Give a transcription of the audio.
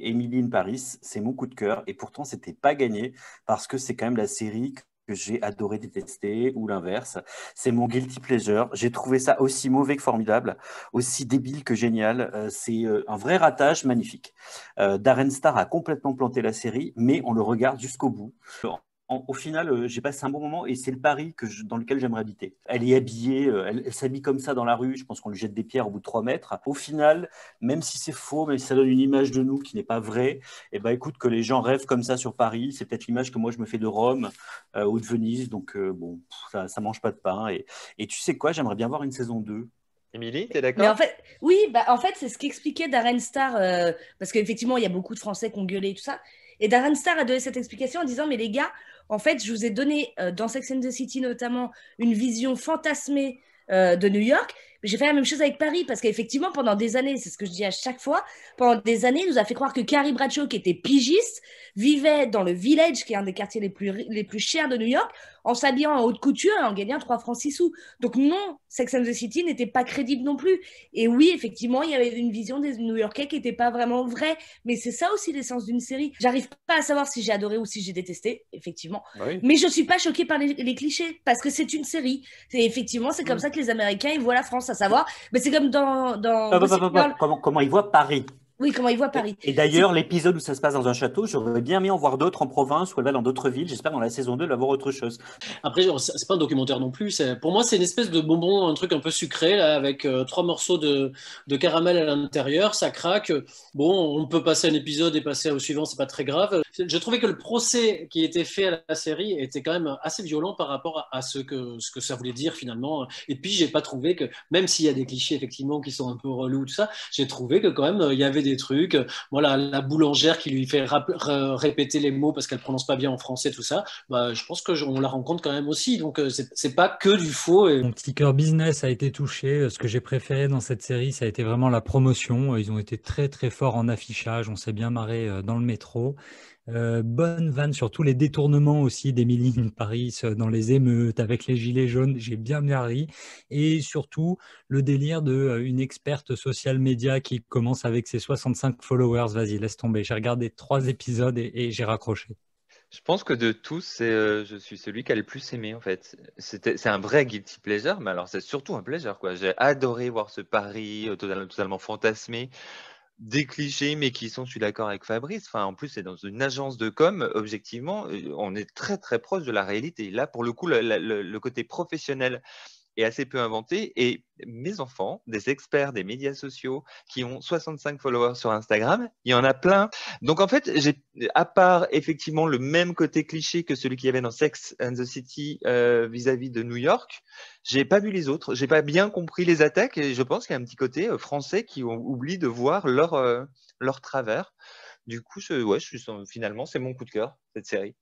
Emily in Paris, c'est mon coup de cœur. Et pourtant, c'était pas gagné parce que c'est quand même la série que j'ai adoré détester ou l'inverse. C'est mon guilty pleasure. J'ai trouvé ça aussi mauvais que formidable, aussi débile que génial. C'est un vrai ratage magnifique. Darren Star a complètement planté la série, mais on le regarde jusqu'au bout. Au final, j'ai passé un bon moment et c'est le Paris dans lequel j'aimerais habiter. Elle est habillée, elle s'habille comme ça dans la rue. Je pense qu'on lui jette des pierres au bout de 3 mètres. Au final, même si c'est faux, même si ça donne une image de nous qui n'est pas vraie, eh ben, écoute, que les gens rêvent comme ça sur Paris, c'est peut-être l'image que moi je me fais de Rome ou de Venise. Donc, bon, ça mange pas de pain. Et tu sais quoi, j'aimerais bien voir une saison 2. Émilie, t'es Mais d'accord? en fait, oui, bah, en fait, c'est ce qu'expliquait Darren Star, parce qu'effectivement, il y a beaucoup de Français qui ont gueulé et tout ça. Et Darren Star a donné cette explication en disant, mais les gars, en fait, je vous ai donné, dans Sex and the City notamment, une vision fantasmée de New York. Mais j'ai fait la même chose avec Paris, parce qu'effectivement, pendant des années, c'est ce que je dis à chaque fois, pendant des années, il nous a fait croire que Carrie Bradshaw, qui était pigiste, vivait dans le Village, qui est un des quartiers les plus chers de New York, en s'habillant en haute couture et en gagnant 3 francs 6 sous. Donc non, Sex and the City n'était pas crédible non plus. Et oui, effectivement, il y avait une vision des New-Yorkais qui n'était pas vraiment vraie. Mais c'est ça aussi l'essence d'une série. J'arrive pas à savoir si j'ai adoré ou si j'ai détesté, effectivement. Bah oui. Mais je suis pas choquée par les clichés parce que c'est une série. Effectivement, c'est comme Mm. ça que les Américains ils voient la France, à savoir. Mais c'est comme dans Hop, hop, Gossip hop, hop. Girl. Comment il voit Paris? Oui, comment ils voient Et, Paris. et C'est d'ailleurs, l'épisode où ça se passe dans un château, j'aurais bien aimé en voir d'autres en province ou elle va dans d'autres villes. J'espère dans la saison 2 d'avoir autre chose. Après, c'est pas un documentaire non plus. Pour moi, c'est une espèce de bonbon, un truc un peu sucré, là, avec 3 morceaux de caramel à l'intérieur. Ça craque. Bon, on peut passer un épisode et passer au suivant, c'est pas très grave. Je trouvais que le procès qui était fait à la série était quand même assez violent par rapport à ce que ça voulait dire finalement. Et puis, j'ai pas trouvé que, même s'il y a des clichés effectivement qui sont un peu relous, tout ça, j'ai trouvé que quand même, il y avait des trucs. Voilà, la boulangère qui lui fait répéter les mots parce qu'elle prononce pas bien en français, tout ça, bah, je pense qu'on la rencontre quand même aussi. Donc, c'est pas que du faux. Et Mon petit cœur business a été touché. Ce que j'ai préféré dans cette série, ça a été vraiment la promotion. Ils ont été très très forts en affichage. On s'est bien marré dans le métro. Bonne vanne sur tous les détournements aussi d'Emily in Paris dans les émeutes avec les gilets jaunes. J'ai bien ri. Et surtout, le délire de une experte social média qui commence avec ses 65 followers. Vas-y, laisse tomber. J'ai regardé 3 épisodes et j'ai raccroché. Je pense que de tous, je suis celui qui a le plus aimé en fait. C'est un vrai guilty pleasure, mais alors c'est surtout un pleasure quoi. J'ai adoré voir ce Paris totalement fantasmé, des clichés, mais qui sont, je suis d'accord avec Fabrice. Enfin, en plus, c'est dans une agence de com. Objectivement, on est très très proche de la réalité. Là, pour le coup, le côté professionnel est assez peu inventé. Et mes enfants, des experts des médias sociaux qui ont 65 followers sur Instagram, il y en a plein. Donc en fait, à part effectivement le même côté cliché que celui qu'il y avait dans Sex and the City vis-à-vis de New York, j'ai pas vu les autres. J'ai pas bien compris les attaques et je pense qu'il y a un petit côté français qui oublie de voir leur travers. Du coup, ouais, finalement, c'est mon coup de cœur, cette série.